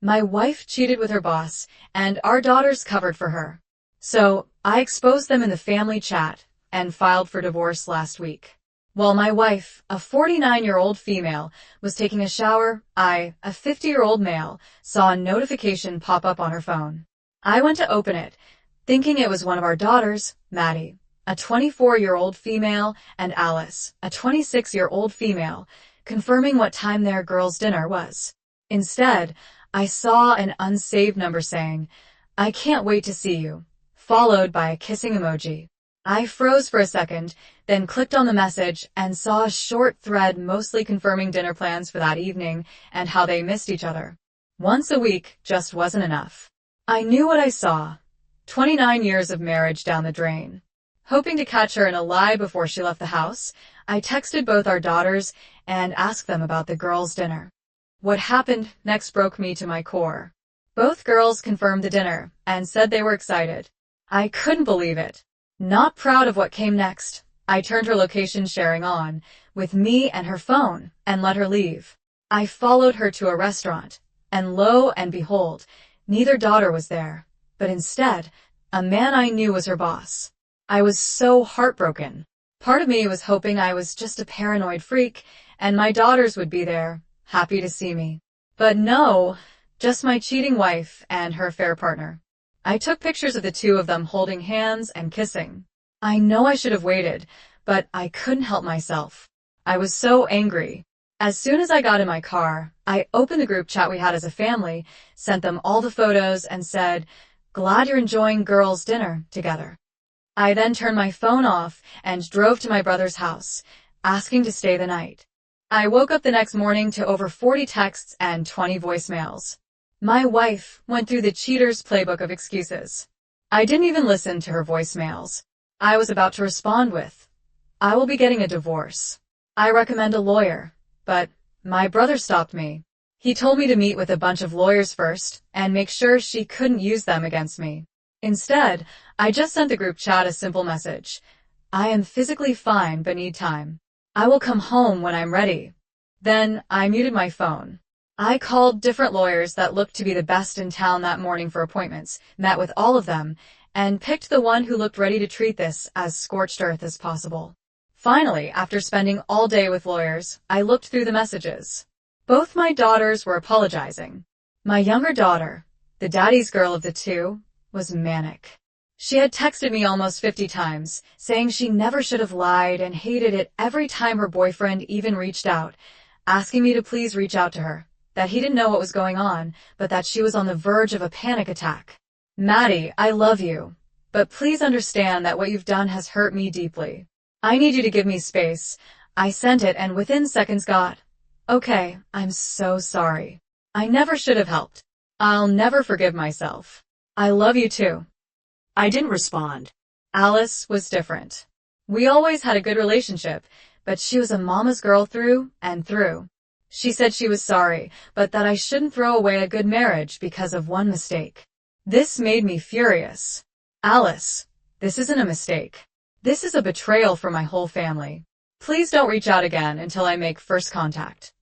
My wife cheated with her boss, and our daughters covered for her. So, I exposed them in the family chat and filed for divorce last week. While my wife, a 49-year-old female, was taking a shower, I, a 50-year-old male, saw a notification pop up on her phone. I went to open it, thinking it was one of our daughters, Maddie, a 24-year-old female, and Alice, a 26-year-old female, confirming what time their girls' dinner was. Instead, I saw an unsaved number saying, "I can't wait to see you," followed by a kissing emoji. I froze for a second, then clicked on the message and saw a short thread mostly confirming dinner plans for that evening and how they missed each other. Once a week just wasn't enough. I knew what I saw. 29 years of marriage down the drain. Hoping to catch her in a lie before she left the house, I texted both our daughters and asked them about the girls' dinner. What happened next broke me to my core. Both girls confirmed the dinner and said they were excited. I couldn't believe it. Not proud of what came next, I turned her location sharing on, with me and her phone, and let her leave. I followed her to a restaurant, and lo and behold, neither daughter was there, but instead, a man I knew was her boss. I was so heartbroken. Part of me was hoping I was just a paranoid freak, and my daughters would be there, happy to see me. But no, just my cheating wife and her affair partner. I took pictures of the two of them holding hands and kissing. I know I should have waited, but I couldn't help myself. I was so angry. As soon as I got in my car, I opened the group chat we had as a family, sent them all the photos, and said, "Glad you're enjoying girls' dinner together." I then turned my phone off and drove to my brother's house, asking to stay the night. I woke up the next morning to over 40 texts and 20 voicemails. My wife went through the cheater's playbook of excuses. I didn't even listen to her voicemails. I was about to respond with, "I will be getting a divorce. I recommend a lawyer," but my brother stopped me. He told me to meet with a bunch of lawyers first and make sure she couldn't use them against me. Instead, I just sent the group chat a simple message. "I am physically fine but need time. I will come home when I'm ready." Then I muted my phone. I called different lawyers that looked to be the best in town that morning for appointments, met with all of them, and picked the one who looked ready to treat this as scorched earth as possible. Finally, after spending all day with lawyers, I looked through the messages. Both my daughters were apologizing. My younger daughter, the daddy's girl of the two, was manic. She had texted me almost 50 times, saying she never should have lied and hated it every time her boyfriend even reached out, asking me to please reach out to her, that he didn't know what was going on, but that she was on the verge of a panic attack. "Maddie, I love you, but please understand that what you've done has hurt me deeply. I need you to give me space." I sent it and within seconds got, "Okay, I'm so sorry. I never should have helped. I'll never forgive myself. I love you too." I didn't respond. Alice was different. We always had a good relationship, but she was a mama's girl through and through. She said she was sorry, but that I shouldn't throw away a good marriage because of one mistake. This made me furious. "Alice, this isn't a mistake. This is a betrayal for my whole family. Please don't reach out again until I make first contact."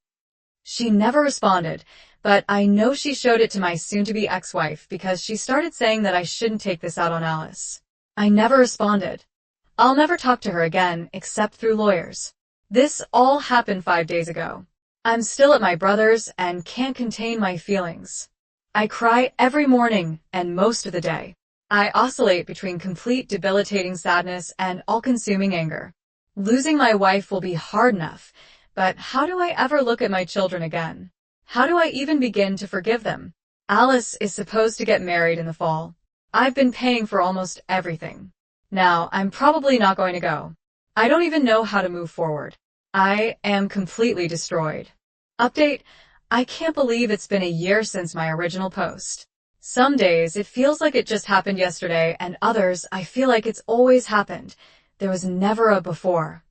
She never responded, but I know she showed it to my soon-to-be ex-wife because she started saying that I shouldn't take this out on Alice. I never responded. I'll never talk to her again except through lawyers. This all happened 5 days ago. I'm still at my brother's and can't contain my feelings. I cry every morning and most of the day. I oscillate between complete debilitating sadness and all-consuming anger. Losing my wife will be hard enough, but how do I ever look at my children again? How do I even begin to forgive them? Alice is supposed to get married in the fall. I've been paying for almost everything. Now, I'm probably not going to go. I don't even know how to move forward. I am completely destroyed. Update: I can't believe it's been a year since my original post. Some days it feels like it just happened yesterday, and others I feel like it's always happened. There was never a before.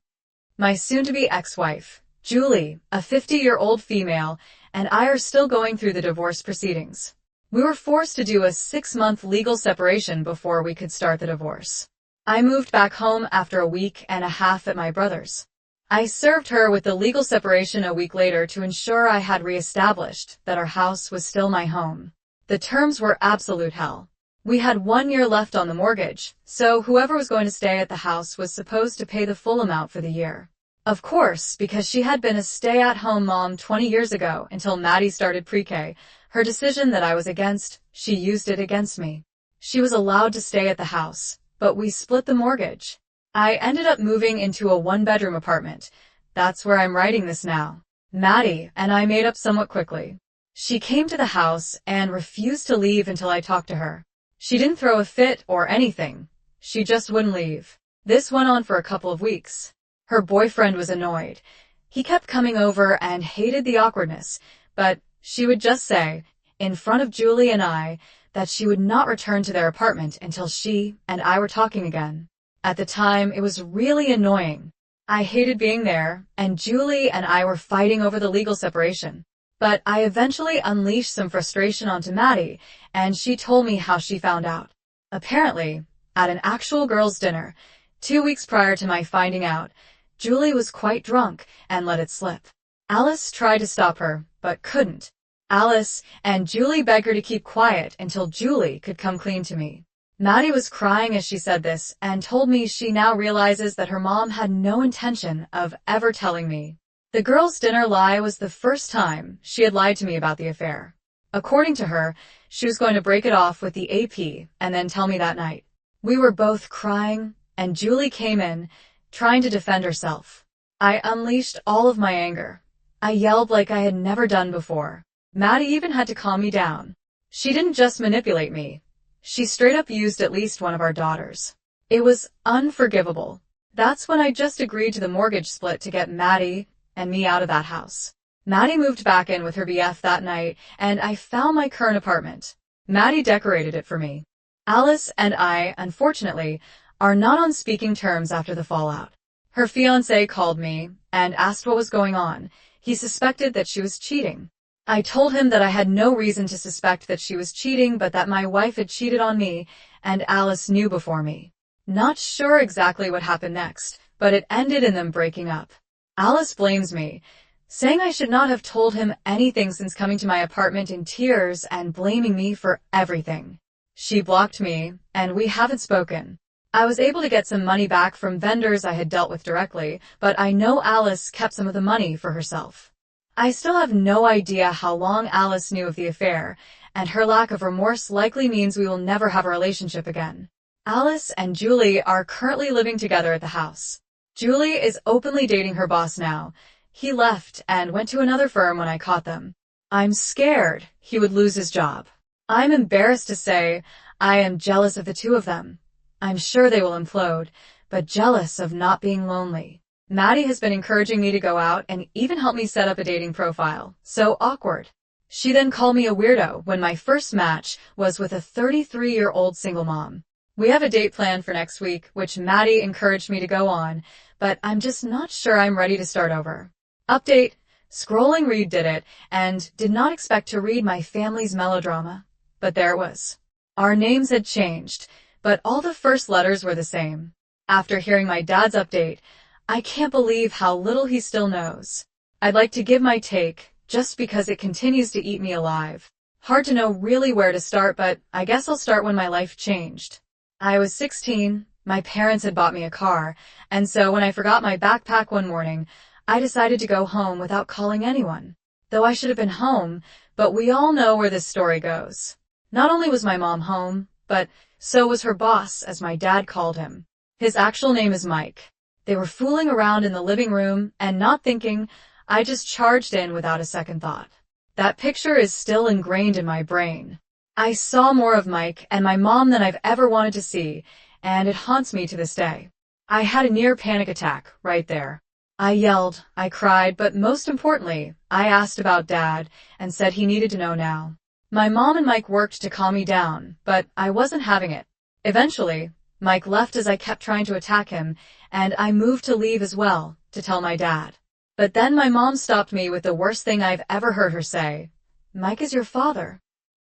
My soon-to-be ex-wife, Julie, a 50-year-old female, and I are still going through the divorce proceedings. We were forced to do a 6-month legal separation before we could start the divorce. I moved back home after a week and a half at my brother's. I served her with the legal separation a week later to ensure I had reestablished that our house was still my home. The terms were absolute hell. We had 1 year left on the mortgage, so whoever was going to stay at the house was supposed to pay the full amount for the year. Of course, because she had been a stay-at-home mom 20 years ago until Maddie started pre-K, her decision that I was against, she used it against me. She was allowed to stay at the house, but we split the mortgage. I ended up moving into a one-bedroom apartment. That's where I'm writing this now. Maddie and I made up somewhat quickly. She came to the house and refused to leave until I talked to her. She didn't throw a fit or anything. She just wouldn't leave. This went on for a couple of weeks. Her boyfriend was annoyed. He kept coming over and hated the awkwardness, but she would just say, in front of Julie and I, that she would not return to their apartment until she and I were talking again. At the time, it was really annoying. I hated being there, and Julie and I were fighting over the legal separation. But I eventually unleashed some frustration onto Maddie, and she told me how she found out. Apparently, at an actual girls' dinner, 2 weeks prior to my finding out, Julie was quite drunk and let it slip. Alice tried to stop her, but couldn't. Alice and Julie begged her to keep quiet until Julie could come clean to me. Maddie was crying as she said this and told me she now realizes that her mom had no intention of ever telling me. The girls' dinner lie was the first time she had lied to me about the affair. According to her, she was going to break it off with the AP and then tell me that night. We were both crying, and Julie came in, trying to defend herself. I unleashed all of my anger. I yelled like I had never done before. Maddie even had to calm me down. She didn't just manipulate me. She straight up used at least one of our daughters. It was unforgivable. That's when I just agreed to the mortgage split to get Maddie and me out of that house. Maddie moved back in with her BF that night, and I found my current apartment. Maddie decorated it for me. Alice and I, unfortunately, are not on speaking terms after the fallout. Her fiancé called me and asked what was going on. He suspected that she was cheating. I told him that I had no reason to suspect that she was cheating, but that my wife had cheated on me, and Alice knew before me. Not sure exactly what happened next, but it ended in them breaking up. Alice blames me, saying I should not have told him anything since coming to my apartment in tears and blaming me for everything. She blocked me, and we haven't spoken. I was able to get some money back from vendors I had dealt with directly, but I know Alice kept some of the money for herself. I still have no idea how long Alice knew of the affair, and her lack of remorse likely means we will never have a relationship again. Alice and Julie are currently living together at the house. Julie is openly dating her boss now. He left and went to another firm when I caught them. I'm scared he would lose his job. I'm embarrassed to say I am jealous of the two of them. I'm sure they will implode, but jealous of not being lonely. Maddie has been encouraging me to go out and even help me set up a dating profile. So awkward. She then called me a weirdo when my first match was with a 33-year-old single mom. We have a date planned for next week, which Maddie encouraged me to go on, but I'm just not sure I'm ready to start over. Update: scrolling Read did it and did not expect to read my family's melodrama. But there it was. Our names had changed, but all the first letters were the same. After hearing my dad's update, I can't believe how little he still knows. I'd like to give my take, just because it continues to eat me alive. Hard to know really where to start, but I guess I'll start when my life changed. I was 16, my parents had bought me a car, and so when I forgot my backpack one morning, I decided to go home without calling anyone. Though I should have been home, but we all know where this story goes. Not only was my mom home, but so was her boss, as my dad called him. His actual name is Mike. They were fooling around in the living room and not thinking, I just charged in without a second thought. That picture is still ingrained in my brain. I saw more of Mike and my mom than I've ever wanted to see, and it haunts me to this day. I had a near panic attack right there. I yelled, I cried, but most importantly, I asked about Dad and said he needed to know now. My mom and Mike worked to calm me down, but I wasn't having it. Eventually, Mike left as I kept trying to attack him, and I moved to leave as well, to tell my dad. But then my mom stopped me with the worst thing I've ever heard her say. Mike is your father.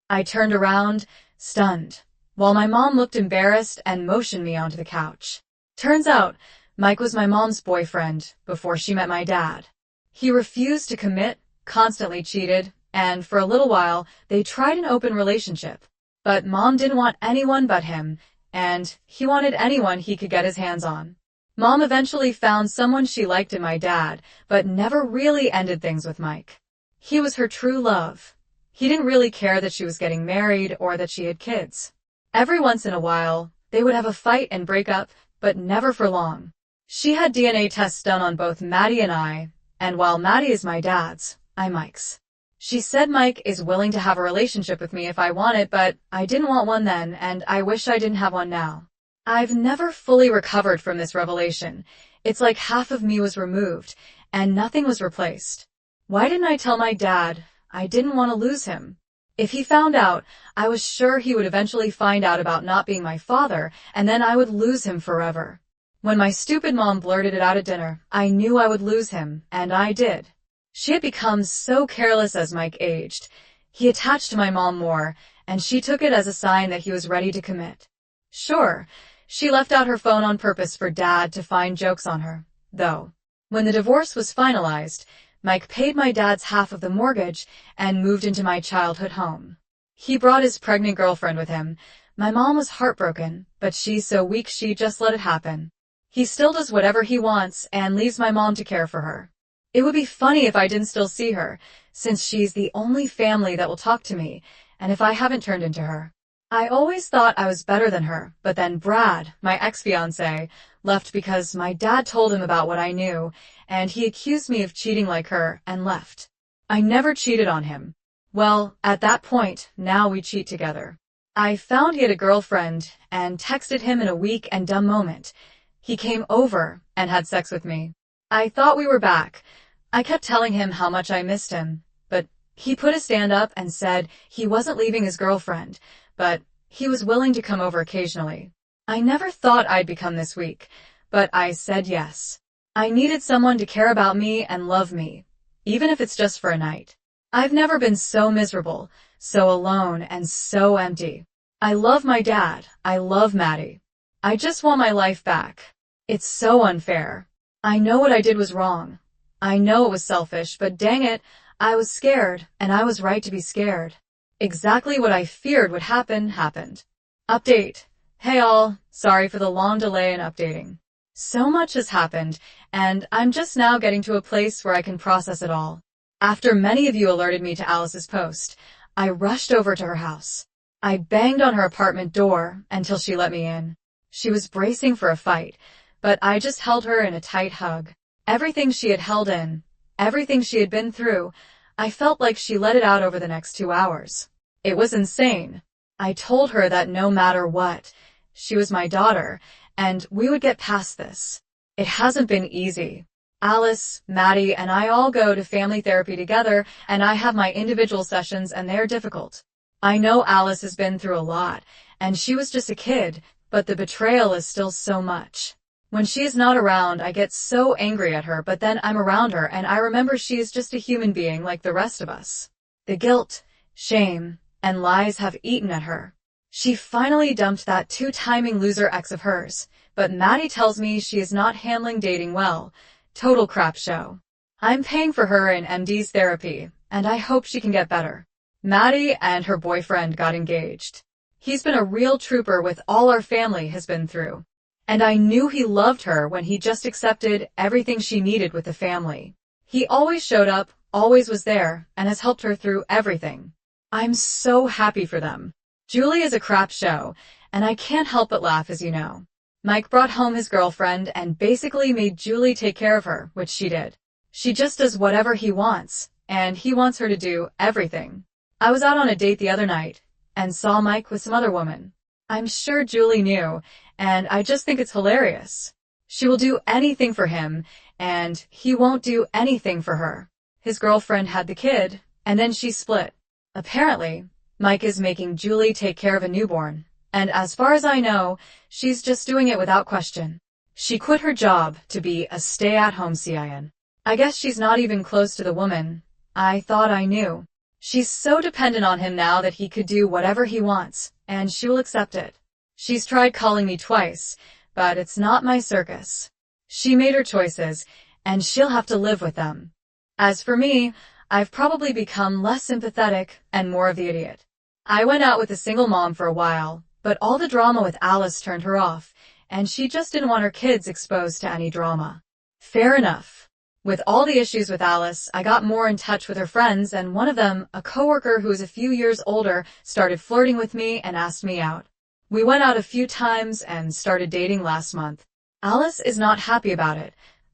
I turned around, stunned, while my mom looked embarrassed and motioned me onto the couch. Turns out, Mike was my mom's boyfriend before she met my dad. He refused to commit, constantly cheated, and for a little while, they tried an open relationship. But Mom didn't want anyone but him, and he wanted anyone he could get his hands on. Mom eventually found someone she liked in my dad, but never really ended things with Mike. He was her true love. He didn't really care that she was getting married or that she had kids. Every once in a while, they would have a fight and break up, but never for long. She had DNA tests done on both Maddie and I, and while Maddie is my dad's, I'm Mike's. She said Mike is willing to have a relationship with me if I want it, but I didn't want one then, and I wish I didn't have one now. I've never fully recovered from this revelation. It's like half of me was removed, and nothing was replaced. Why didn't I tell my dad? I didn't want to lose him. If he found out, I was sure he would eventually find out about not being my father, and then I would lose him forever. When my stupid mom blurted it out at dinner, I knew I would lose him, and I did. She had become so careless as Mike aged. He attached to my mom more, and she took it as a sign that he was ready to commit. Sure, she left out her phone on purpose for Dad to find jokes on her, though. When the divorce was finalized, Mike paid my dad's half of the mortgage and moved into my childhood home. He brought his pregnant girlfriend with him. My mom was heartbroken, but she's so weak she just let it happen. He still does whatever he wants and leaves my mom to care for her. It would be funny if I didn't still see her, since she's the only family that will talk to me, and if I haven't turned into her. I always thought I was better than her, but then Brad, my ex-fiancé, left because my dad told him about what I knew, and he accused me of cheating like her and left. I never cheated on him. Well, at that point, now we cheat together. I found he had a girlfriend and texted him in a weak and dumb moment. He came over and had sex with me. I thought we were back. I kept telling him how much I missed him, but he put his stand up and said he wasn't leaving his girlfriend, but he was willing to come over occasionally. I never thought I'd become this weak, but I said yes. I needed someone to care about me and love me, even if it's just for a night. I've never been so miserable, so alone, and so empty. I love my dad. I love Maddie. I just want my life back. It's so unfair. I know what I did was wrong. I know it was selfish, but dang it, I was scared, and I was right to be scared. Exactly what I feared would happen, happened. Update. Hey all, sorry for the long delay in updating. So much has happened, and I'm just now getting to a place where I can process it all. After many of you alerted me to Alice's post, I rushed over to her house. I banged on her apartment door until she let me in. She was bracing for a fight, but I just held her in a tight hug. Everything she had held in, everything she had been through, I felt like she let it out over the next 2 hours. It was insane. I told her that no matter what, she was my daughter, and we would get past this. It hasn't been easy. Alice, Maddie, and I all go to family therapy together, and I have my individual sessions, and they're difficult. I know Alice has been through a lot, and she was just a kid, but the betrayal is still so much. When she is not around, I get so angry at her, but then I'm around her and I remember she is just a human being like the rest of us. The guilt, shame, and lies have eaten at her. She finally dumped that two-timing loser ex of hers, but Maddie tells me she is not handling dating well. Total crap show. I'm paying for her in MD's therapy, and I hope she can get better. Maddie and her boyfriend got engaged. He's been a real trooper with all our family has been through. And I knew he loved her when he just accepted everything she needed with the family. He always showed up, always was there, and has helped her through everything. I'm so happy for them. Julie is a crap show, and I can't help but laugh, as you know. Mike brought home his girlfriend and basically made Julie take care of her, which she did. She just does whatever he wants, and he wants her to do everything. I was out on a date the other night and saw Mike with some other woman. I'm sure Julie knew, and I just think it's hilarious. She will do anything for him, and he won't do anything for her. His girlfriend had the kid, and then she split. Apparently, Mike is making Julie take care of a newborn, and as far as I know, she's just doing it without question. She quit her job to be a stay-at-home CIN. I guess she's not even close to the woman. I thought I knew. She's so dependent on him now that he could do whatever he wants, and she'll accept it. She's tried calling me twice, but it's not my circus. She made her choices, and she'll have to live with them. As for me, I've probably become less sympathetic and more of the idiot. I went out with a single mom for a while, but all the drama with Alice turned her off, and she just didn't want her kids exposed to any drama. Fair enough. With all the issues with Alice, I got more in touch with her friends, and one of them, a coworker who was a few years older, started flirting with me and asked me out. We went out a few times and started dating last month. Alice is not happy about it.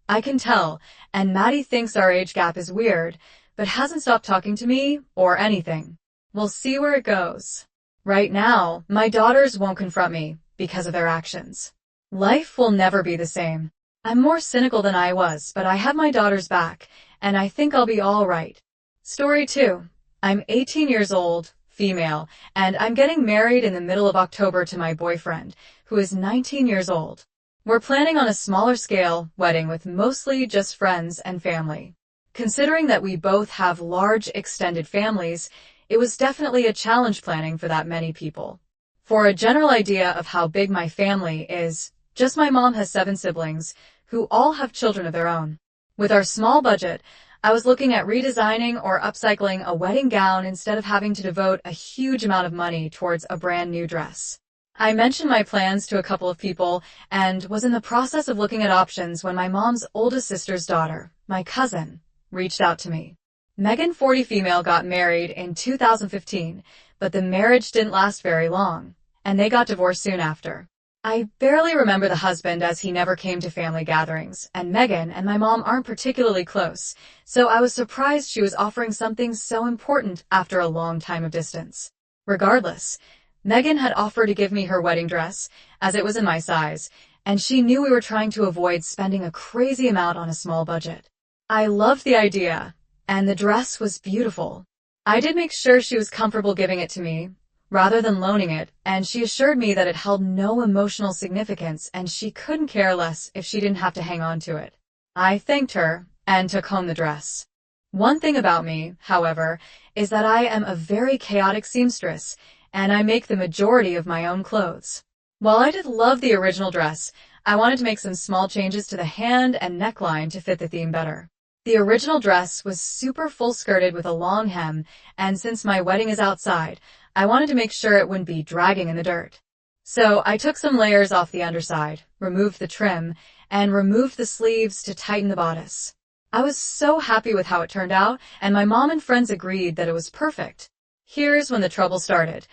I can tell, and Maddie thinks our age gap is weird, but hasn't stopped talking to me or anything. We'll see where it goes. Right now, my daughters won't confront me because of their actions. Life will never be the same. I'm more cynical than I was, but I have my daughters back, and I think I'll be all right. Story 2. I'm 18 years old, female, and I'm getting married in the middle of October to my boyfriend, who is 19 years old. We're planning on a smaller scale wedding with mostly just friends and family. Considering that we both have large extended families, it was definitely a challenge planning for that many people. For a general idea of how big my family is, just my mom has 7 siblings, who all have children of their own. With our small budget, I was looking at redesigning or upcycling a wedding gown instead of having to devote a huge amount of money towards a brand new dress. I mentioned my plans to a couple of people and was in the process of looking at options when my mom's oldest sister's daughter, my cousin, reached out to me. Megan, 40 female, got married in 2015, but the marriage didn't last very long, and they got divorced soon after. I barely remember the husband as he never came to family gatherings, and Megan and my mom aren't particularly close, so I was surprised she was offering something so important after a long time of distance. Regardless, Megan had offered to give me her wedding dress, as it was in my size, and she knew we were trying to avoid spending a crazy amount on a small budget. I loved the idea, and the dress was beautiful. I did make sure she was comfortable giving it to me, rather than loaning it, and she assured me that it held no emotional significance and she couldn't care less if she didn't have to hang on to it. I thanked her and took home the dress. One thing about me, however, is that I am a very chaotic seamstress, and I make the majority of my own clothes. While I did love the original dress, I wanted to make some small changes to the hand and neckline to fit the theme better. The original dress was super full-skirted with a long hem, and since my wedding is outside, I wanted to make sure it wouldn't be dragging in the dirt. So I took some layers off the underside, removed the trim, and removed the sleeves to tighten the bodice. I was so happy with how it turned out, and my mom and friends agreed that it was perfect. Here's when the trouble started.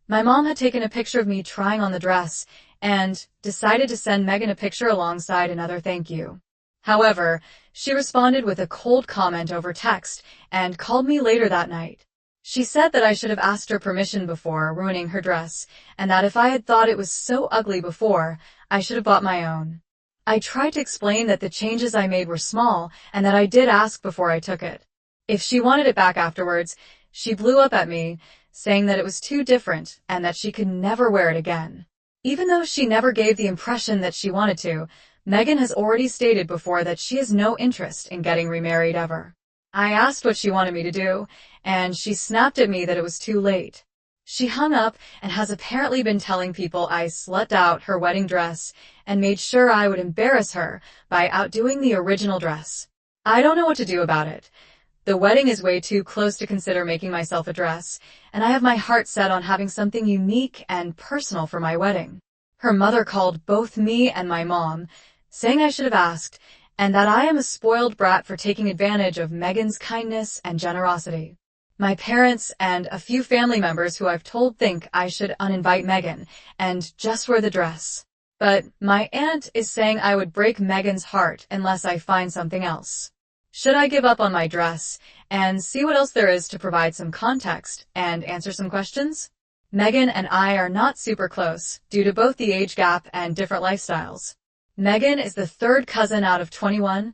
My mom had taken a picture of me trying on the dress, and decided to send Megan a picture alongside another thank you. However, she responded with a cold comment over text, and called me later that night. She said that I should have asked her permission before ruining her dress, and that if I had thought it was so ugly before, I should have bought my own. I tried to explain that the changes I made were small, and that I did ask before I took it. If she wanted it back afterwards, she blew up at me, saying that it was too different, and that she could never wear it again. Even though she never gave the impression that she wanted to, Megan has already stated before that she has no interest in getting remarried ever. I asked what she wanted me to do, and she snapped at me that it was too late. She hung up and has apparently been telling people I slut out her wedding dress and made sure I would embarrass her by outdoing the original dress. I don't know what to do about it. The wedding is way too close to consider making myself a dress, and I have my heart set on having something unique and personal for my wedding. Her mother called both me and my mom, saying I should have asked, and that I am a spoiled brat for taking advantage of Megan's kindness and generosity. My parents and a few family members who I've told think I should uninvite Megan and just wear the dress. But my aunt is saying I would break Megan's heart unless I find something else. Should I give up on my dress and see what else there is to provide some context and answer some questions? Megan and I are not super close due to both the age gap and different lifestyles. Megan is the 3rd cousin out of 21.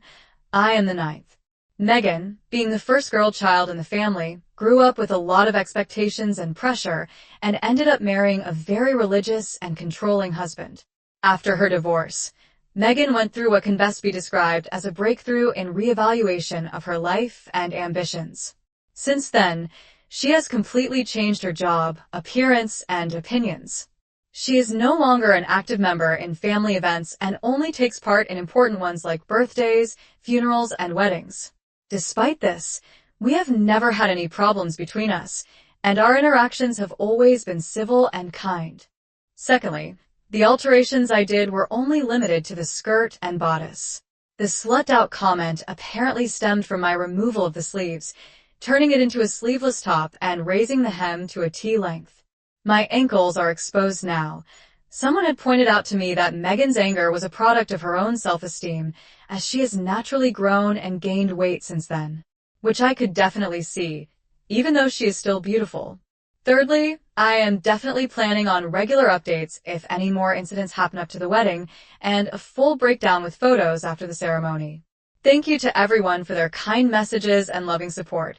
I am the 9th. Megan, being the first girl child in the family, grew up with a lot of expectations and pressure and ended up marrying a very religious and controlling husband. After her divorce, Megan went through what can best be described as a breakthrough in reevaluation of her life and ambitions. Since then, she has completely changed her job, appearance, and opinions. She is no longer an active member in family events and only takes part in important ones like birthdays, funerals, and weddings. Despite this, we have never had any problems between us, and our interactions have always been civil and kind. Secondly, the alterations I did were only limited to the skirt and bodice. The slut-out comment apparently stemmed from my removal of the sleeves, turning it into a sleeveless top and raising the hem to a T length. My ankles are exposed now. Someone had pointed out to me that Megan's anger was a product of her own self-esteem, as she has naturally grown and gained weight since then, which I could definitely see, even though she is still beautiful. Thirdly, I am definitely planning on regular updates if any more incidents happen up to the wedding, and a full breakdown with photos after the ceremony. Thank you to everyone for their kind messages and loving support.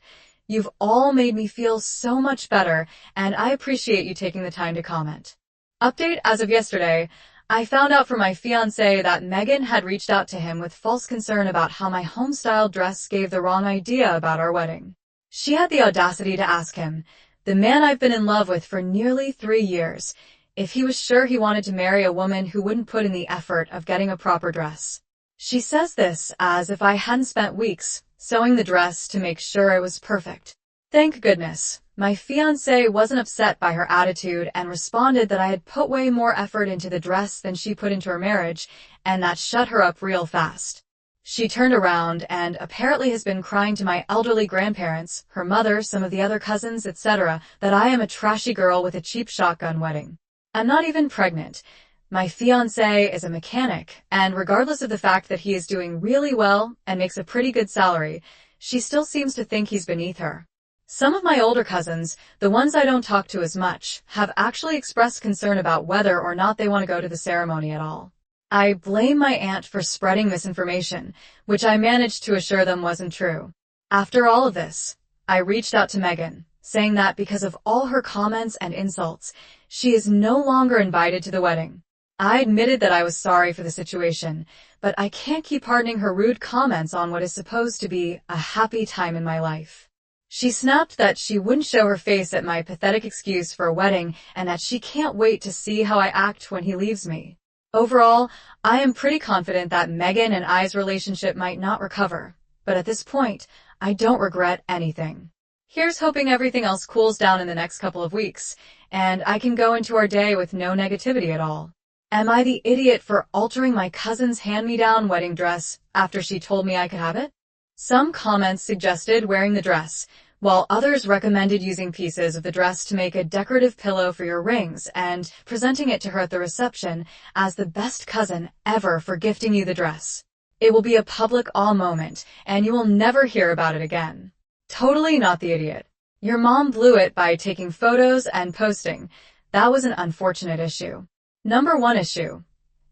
You've all made me feel so much better, and I appreciate you taking the time to comment. Update as of yesterday, I found out from my fiancé that Megan had reached out to him with false concern about how my home-style dress gave the wrong idea about our wedding. She had the audacity to ask him, the man I've been in love with for nearly 3 years, if he was sure he wanted to marry a woman who wouldn't put in the effort of getting a proper dress. She says this as if I hadn't spent weeks sewing the dress to make sure it was perfect. Thank goodness, my fiancé wasn't upset by her attitude and responded that I had put way more effort into the dress than she put into her marriage, and that shut her up real fast. She turned around and apparently has been crying to my elderly grandparents, her mother, some of the other cousins, etc., that I am a trashy girl with a cheap shotgun wedding. I'm not even pregnant. My fiancé is a mechanic, and regardless of the fact that he is doing really well and makes a pretty good salary, she still seems to think he's beneath her. Some of my older cousins, the ones I don't talk to as much, have actually expressed concern about whether or not they want to go to the ceremony at all. I blame my aunt for spreading misinformation, which I managed to assure them wasn't true. After all of this, I reached out to Megan, saying that because of all her comments and insults, she is no longer invited to the wedding. I admitted that I was sorry for the situation, but I can't keep pardoning her rude comments on what is supposed to be a happy time in my life. She snapped that she wouldn't show her face at my pathetic excuse for a wedding and that she can't wait to see how I act when he leaves me. Overall, I am pretty confident that Megan and I's relationship might not recover, but at this point, I don't regret anything. Here's hoping everything else cools down in the next couple of weeks, and I can go into our day with no negativity at all. Am I the idiot for altering my cousin's hand-me-down wedding dress after she told me I could have it? Some comments suggested wearing the dress, while others recommended using pieces of the dress to make a decorative pillow for your rings and presenting it to her at the reception as the best cousin ever for gifting you the dress. It will be a public awe moment, and you will never hear about it again. Totally not the idiot. Your mom blew it by taking photos and posting. That was an unfortunate issue. Number 1 issue.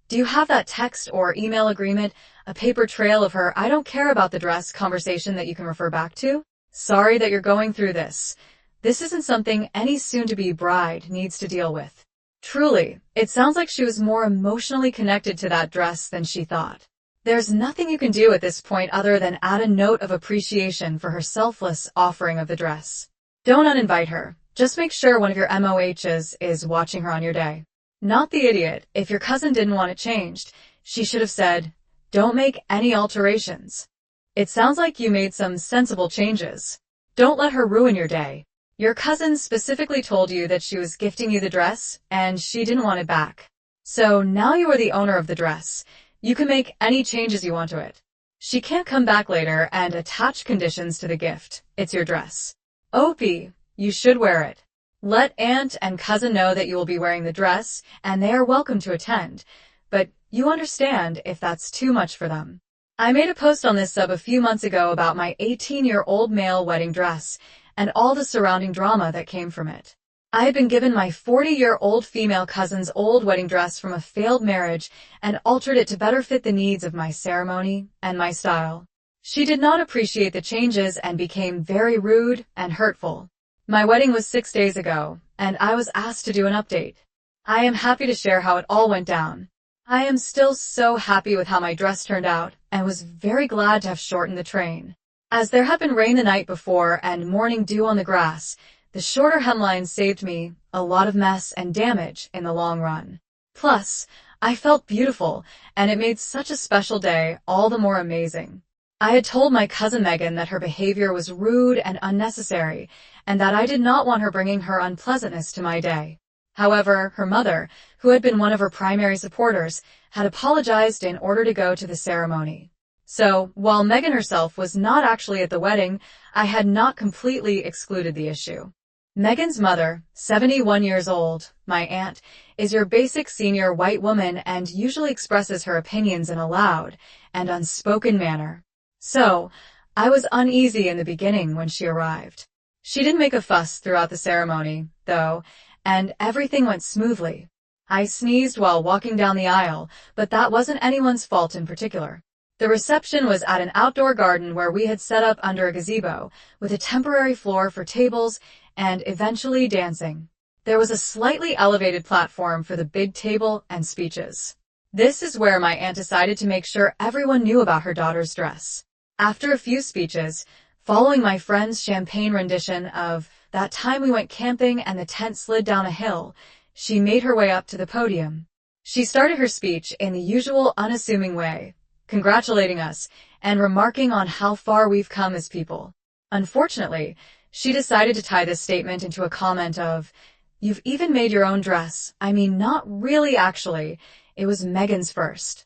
Do you have that text or email agreement, a paper trail of her "I don't care about the dress" conversation that you can refer back to? Sorry that you're going through this. This isn't something any soon-to-be bride needs to deal with. Truly, it sounds like she was more emotionally connected to that dress than she thought. There's nothing you can do at this point other than add a note of appreciation for her selfless offering of the dress. Don't uninvite her. Just make sure one of your MOHs is watching her on your day. Not the idiot. If your cousin didn't want it changed, she should have said, "Don't make any alterations." It sounds like you made some sensible changes. Don't let her ruin your day. Your cousin specifically told you that she was gifting you the dress, and she didn't want it back. So now you are the owner of the dress. You can make any changes you want to it. She can't come back later and attach conditions to the gift. It's your dress. OP, you should wear it. Let aunt and cousin know that you will be wearing the dress, and they are welcome to attend, but you understand if that's too much for them. I made a post on this sub a few months ago about my 18-year-old male wedding dress and all the surrounding drama that came from it. I had been given my 40-year-old female cousin's old wedding dress from a failed marriage and altered it to better fit the needs of my ceremony and my style. She did not appreciate the changes and became very rude and hurtful. My wedding was 6 days ago, and I was asked to do an update. I am happy to share how it all went down. I am still so happy with how my dress turned out, and was very glad to have shortened the train. As there had been rain the night before and morning dew on the grass, The shorter hemline saved me a lot of mess and damage in the long run. Plus, I felt beautiful, and it made such a special day all the more amazing. I had told my cousin Megan that her behavior was rude and unnecessary, and that I did not want her bringing her unpleasantness to my day. However, her mother, who had been one of her primary supporters, had apologized in order to go to the ceremony. So, while Megan herself was not actually at the wedding, I had not completely excluded the issue. Megan's mother, 71 years old, my aunt, is your basic senior white woman and usually expresses her opinions in a loud and unspoken manner. So, I was uneasy in the beginning when she arrived. She didn't make a fuss throughout the ceremony, though, and everything went smoothly. I sneezed while walking down the aisle, but that wasn't anyone's fault in particular. The reception was at an outdoor garden where we had set up under a gazebo, with a temporary floor for tables and eventually dancing. There was a slightly elevated platform for the big table and speeches. This is where my aunt decided to make sure everyone knew about her daughter's dress. After a few speeches, following my friend's champagne rendition of "That Time We Went Camping and the Tent Slid Down a Hill," she made her way up to the podium. She started her speech in the usual unassuming way, congratulating us and remarking on how far we've come as people. Unfortunately, she decided to tie this statement into a comment of, "You've even made your own dress. I mean, not really actually. It was Megan's first."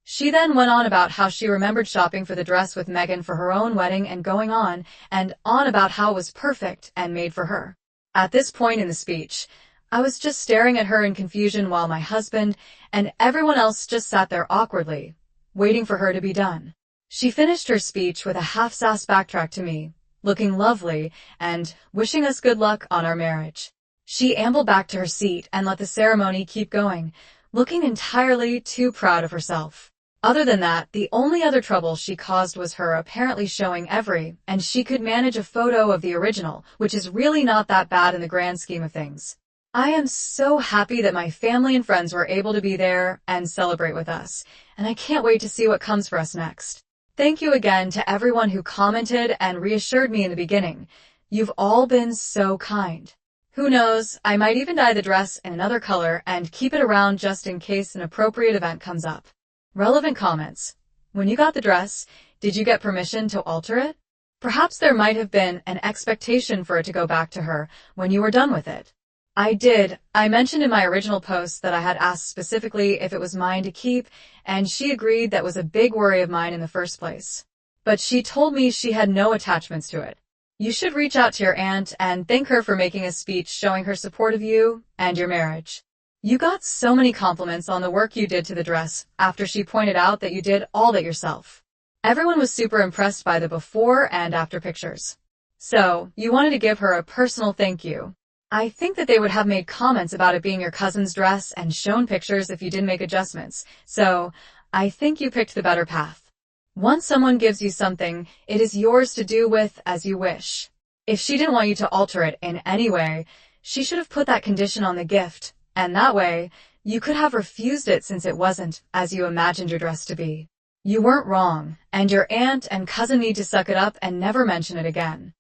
She then went on about how she remembered shopping for the dress with Megan for her own wedding and going on and on about how it was perfect and made for her. At this point in the speech, I was just staring at her in confusion while my husband and everyone else just sat there awkwardly, waiting for her to be done. She finished her speech with a half-sass backtrack to me, looking lovely and wishing us good luck on our marriage. She ambled back to her seat and let the ceremony keep going, looking entirely too proud of herself. Other than that, the only other trouble she caused was her apparently showing every, and she could manage a photo of the original, which is really not that bad in the grand scheme of things. I am so happy that my family and friends were able to be there and celebrate with us, and I can't wait to see what comes for us next. Thank you again to everyone who commented and reassured me in the beginning. You've all been so kind. Who knows, I might even dye the dress in another color and keep it around just in case an appropriate event comes up. Relevant comments. When you got the dress, did you get permission to alter it? Perhaps there might have been an expectation for it to go back to her when you were done with it. I did. I mentioned in my original post that I had asked specifically if it was mine to keep, and she agreed that was a big worry of mine in the first place. But she told me she had no attachments to it. You should reach out to your aunt and thank her for making a speech showing her support of you and your marriage. You got so many compliments on the work you did to the dress after she pointed out that you did all that yourself. Everyone was super impressed by the before and after pictures. So, you wanted to give her a personal thank you. I think that they would have made comments about it being your cousin's dress and shown pictures if you didn't make adjustments, so I think you picked the better path. Once someone gives you something, it is yours to do with as you wish. If she didn't want you to alter it in any way, she should have put that condition on the gift, and that way, you could have refused it since it wasn't as you imagined your dress to be. You weren't wrong, and your aunt and cousin need to suck it up and never mention it again.